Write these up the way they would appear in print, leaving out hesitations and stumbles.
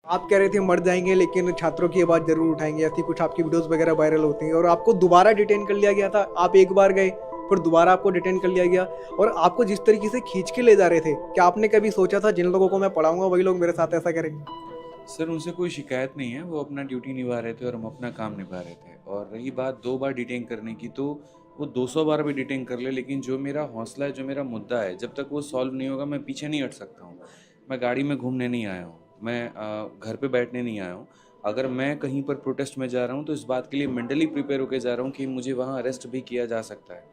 आप कह रहे थे मर जाएंगे लेकिन छात्रों की आवाज़ जरूर उठाएंगे, ऐसी कुछ आपकी वीडियोस वगैरह वायरल होती हैं और आपको दोबारा डिटेन कर लिया गया था। आप एक बार गए फिर दोबारा आपको डिटेन कर लिया गया और आपको जिस तरीके से खींच के ले जा रहे थे, क्या आपने कभी सोचा था जिन लोगों को मैं पढ़ाऊंगा वही लोग मेरे साथ ऐसा करेंगे? सर उनसे कोई शिकायत नहीं है, वो अपना ड्यूटी निभा रहे थे और हम अपना काम निभा रहे थे। और रही बात 2 बार डिटेन करने की, तो वो 200 बार भी डिटेन कर ले, लेकिन जो मेरा हौसला है, जो मेरा मुद्दा है, जब तक वो सॉल्व नहीं होगा मैं पीछे नहीं हट सकता हूँ। मैं गाड़ी में घूमने नहीं आया हूँ, मैं घर पे बैठने नहीं आया हूँ। अगर मैं कहीं पर प्रोटेस्ट में जा रहा हूँ तो इस बात के लिए मेंटली प्रिपेयर होकर जा रहा हूँ कि मुझे वहाँ अरेस्ट भी किया जा सकता है।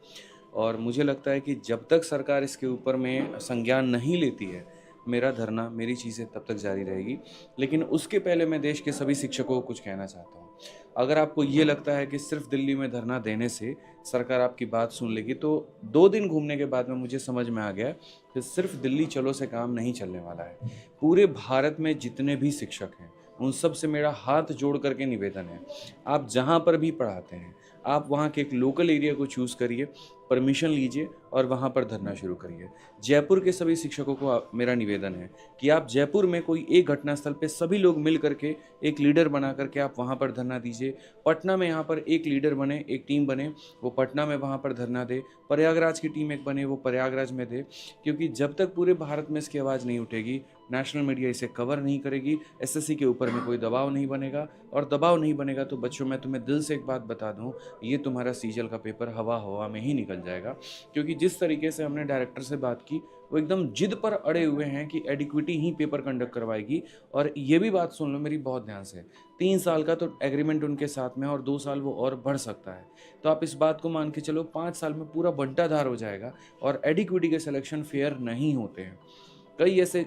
और मुझे लगता है कि जब तक सरकार इसके ऊपर में संज्ञान नहीं लेती है, मेरा धरना, मेरी चीज़ें तब तक जारी रहेगी। लेकिन उसके पहले मैं देश के सभी शिक्षकों को कुछ कहना चाहता हूँ। अगर आपको ये लगता है कि सिर्फ दिल्ली में धरना देने से सरकार आपकी बात सुन लेगी, तो 2 दिन घूमने के बाद में मुझे समझ में आ गया कि सिर्फ दिल्ली चलो से काम नहीं चलने वाला है। पूरे भारत में जितने भी शिक्षक हैं, उन सब से मेरा हाथ जोड़ करके निवेदन है, आप जहाँ पर भी पढ़ाते हैं, आप वहाँ के एक लोकल एरिया को चूज़ करिए, परमिशन लीजिए और वहाँ पर धरना शुरू करिए। जयपुर के सभी शिक्षकों को मेरा निवेदन है कि आप जयपुर में कोई एक घटनास्थल पे सभी लोग मिल करके एक लीडर बना करके आप वहाँ पर धरना दीजिए। पटना में यहाँ पर एक लीडर बने, एक टीम बने, वो पटना में वहाँ पर धरना दे। प्रयागराज की टीम एक बने, वो प्रयागराज में दे। क्योंकि जब तक पूरे भारत में इसकी आवाज़ नहीं उठेगी, नेशनल मीडिया इसे कवर नहीं करेगी, एसएससी के ऊपर में कोई दबाव नहीं बनेगा। और दबाव नहीं बनेगा तो बच्चों, मैं तुम्हें दिल से एक बात बता दूं, ये तुम्हारा सीजल का पेपर हवा हवा में ही निकल जाएगा। क्योंकि जिस तरीके से हमने डायरेक्टर से बात की, वो एकदम जिद पर अड़े हुए हैं कि एडिक्विटी ही पेपर कंडक्ट करवाएगी। और ये भी बात सुन लो मेरी बहुत ध्यान से, 3 साल का तो एग्रीमेंट उनके साथ में और 2 साल वो और बढ़ सकता है। तो आप इस बात को मान के चलो 5 साल में पूरा बंटाधार हो जाएगा। और एडिक्विटी के सिलेक्शन फेयर नहीं होते हैं। कई ऐसे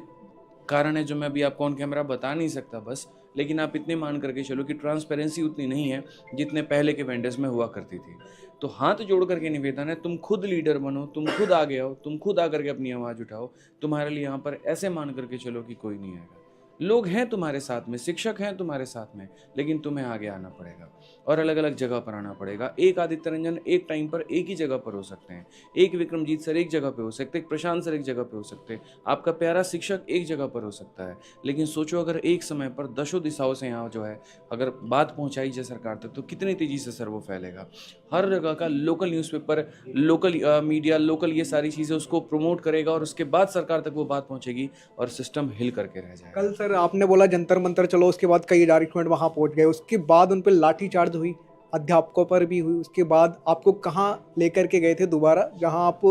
कारण है जो मैं अभी आपको ऑन कैमरा बता नहीं सकता बस, लेकिन आप इतने मान करके चलो कि ट्रांसपेरेंसी उतनी नहीं है जितने पहले के वेंडर्स में हुआ करती थी। तो हाथ जोड़ करके निवेदन है, तुम खुद लीडर बनो, तुम खुद आगे आओ, तुम खुद आकर के अपनी आवाज़ उठाओ। तुम्हारे लिए यहाँ पर ऐसे मान करके चलो कि कोई नहीं आएगा। लोग हैं तुम्हारे साथ में, शिक्षक हैं तुम्हारे साथ में, लेकिन तुम्हें आगे आना पड़ेगा और अलग अलग जगह पर आना पड़ेगा। एक आदित्य रंजन एक टाइम पर एक ही जगह पर हो सकते हैं, एक विक्रमजीत सर एक जगह पे हो सकते हैं, एक प्रशांत सर एक जगह पे हो सकते हैं, आपका प्यारा शिक्षक एक जगह पर हो सकता है। लेकिन सोचो अगर एक समय पर दशों दिशाओं से यहाँ जो है अगर बात पहुँचाई जाए सरकार तक, तो कितनी तेज़ी से सर वो फैलेगा। हर जगह का local newspaper, local media, local ये सारी चीज़ें उसको प्रमोट करेगा और उसके बाद सरकार तक वो बात पहुँचेगी और सिस्टम हिल करके रह जाएगा। कल सर आपने बोला जंतर मंतर चलो, उसके बाद कई डायरेक्टरेट वहां पहुंच गए, उसके बाद उन पर लाठीचार्ज हुई, अध्यापकों पर भी हुई। उसके बाद आपको कहाँ लेकर के गए थे दोबारा, जहां आप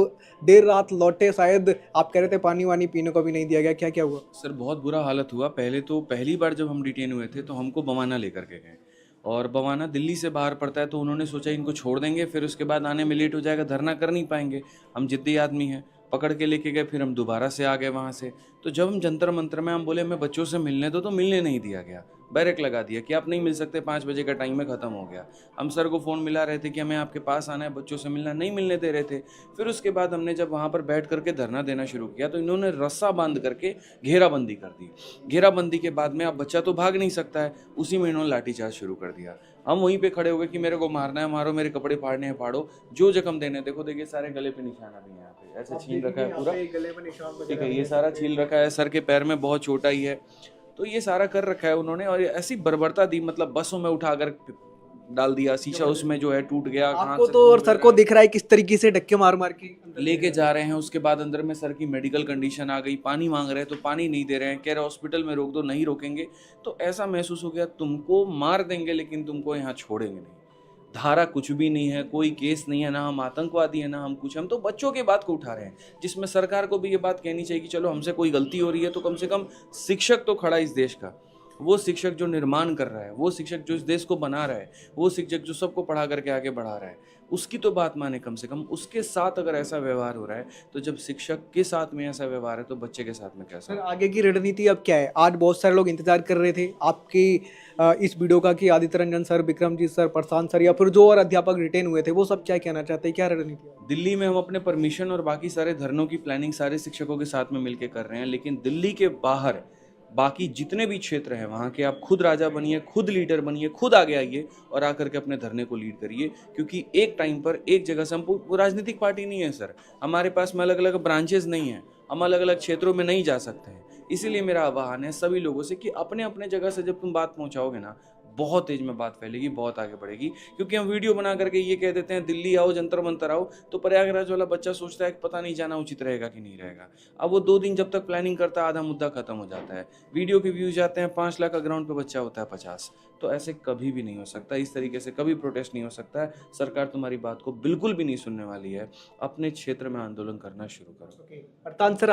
देर रात लौटे, शायद आप कह रहे थे पानी वानी पीने को भी नहीं दिया गया, क्या क्या हुआ? सर बहुत बुरा हालत हुआ। पहले तो पहली बार जब हम डिटेन हुए थे तो हमको बवाना लेकर के गए, और बवाना दिल्ली से बाहर पड़ता है, तो उन्होंने सोचा इनको छोड़ देंगे, फिर उसके बाद आने में लेट हो जाएगा, धरना कर नहीं पाएंगे। हम जिद्दी आदमी हैं, पकड़ के लेके गए, फिर हम दोबारा से आ गए वहाँ से। तो जब हम जंतर मंतर में हम बोले हमें बच्चों से मिलने दो, तो मिलने नहीं दिया गया, बैरक लगा दिया कि आप नहीं मिल सकते, 5 बजे का टाइम है, ख़त्म हो गया। हम सर को फ़ोन मिला रहे थे कि हमें आपके पास आना है, बच्चों से मिलना, नहीं मिलने दे रहे थे। फिर उसके बाद हमने जब वहाँ पर बैठ करके धरना देना शुरू किया, तो इन्होंने रस्सा बांध करके घेराबंदी कर दी। घेराबंदी के बाद में अब बच्चा तो भाग नहीं सकता है, उसी में इन्होंने लाठीचार्ज शुरू कर दिया। हम वहीं पे खड़े हो गए कि मेरे को मारना है मारो, मेरे कपड़े फाड़ने हैं फाड़ो, जो जख्म देने। देखो देखिए सारे गले पे निशान अभी यहाँ पे ऐसे छील रखा है पूरा, गले में निशान ठीक है, ये सारा छील रखा है, सर के पैर में बहुत चोट आई है। तो ये सारा कर रखा है उन्होंने, और ऐसी बर्बरता दी, मतलब बसों में उठाकर डाल दिया, शीशा उसमें जो है टूट गया, आपको तो और सर को दिख रहा है किस तरीके से धक्के मार मार के अंदर लेके जा रहे हैं। उसके बाद अंदर में सर की मेडिकल कंडीशन आ गई, पानी मांग रहे हैं तो पानी नहीं दे रहे हैं, कह रहे हॉस्पिटल में रोक दो, नहीं रोकेंगे। तो ऐसा महसूस हो गया तुमको मार देंगे लेकिन तुमको यहाँ छोड़ेंगे नहीं। धारा कुछ भी नहीं है, कोई केस नहीं है, ना हम आतंकवादी हैं, ना हम कुछ, हम तो बच्चों की बात को उठा रहे हैं, जिसमें सरकार को भी ये बात कहनी चाहिए कि चलो हमसे कोई गलती हो रही है तो कम से कम शिक्षक तो खड़ा है इस देश का, वो शिक्षक जो निर्माण कर रहा है, वो शिक्षक जो इस देश को बना रहा है, वो शिक्षक जो सबको पढ़ा करके आगे बढ़ा रहा है, उसकी तो बात माने कम से कम। उसके साथ अगर ऐसा व्यवहार हो रहा है, तो जब शिक्षक के साथ में ऐसा व्यवहार है तो बच्चे के साथ में कैसा? सर आगे की रणनीति अब क्या है? आज बहुत सारे लोग इंतजार कर रहे थे आपकी इस वीडियो का कि आदित्य रंजन सर, विक्रमजीत सर, प्रशांत सर या फिर जो और अध्यापक रिटेन हुए थे, वो सब क्या कहना चाहते हैं, क्या रणनीति है? दिल्ली में हम अपने परमिशन और बाकी सारे धरनों की प्लानिंग सारे शिक्षकों के साथ में मिलकर कर रहे हैं, लेकिन दिल्ली के बाहर बाकी जितने भी क्षेत्र हैं वहाँ के, आप खुद राजा बनिए, खुद लीडर बनिए, खुद आगे आइए और आकर के अपने धरने को लीड करिए। क्योंकि एक टाइम पर एक जगह से, हम राजनीतिक पार्टी नहीं है सर, हमारे पास में अलग अलग ब्रांचेज नहीं हैं, हम अलग अलग क्षेत्रों में नहीं जा सकते हैं। इसीलिए मेरा आह्वान है सभी लोगों से कि अपने अपने जगह से जब तुम बात पहुंचाओगे ना, बहुत तेज में बात फैलेगी, बहुत आगे बढ़ेगी। क्योंकि हम वीडियो बना करके ये कह देते हैं दिल्ली आओ, जंतर मंतर आओ, तो प्रयागराज वाला बच्चा सोचता है कि पता नहीं जाना उचित रहेगा कि नहीं रहेगा। अब वो 2 दिन जब तक प्लानिंग करता है, आधा मुद्दा खत्म हो जाता है। वीडियो के व्यूज आते हैं 5 लाख का, ग्राउंड पे बच्चा होता है 50। तो ऐसे कभी भी नहीं हो सकता, इस तरीके से कभी प्रोटेस्ट नहीं हो सकता है। सरकार तुम्हारी बात को बिल्कुल भी नहीं सुनने वाली है। अपने क्षेत्र में आंदोलन करना शुरू करो। फरहान सर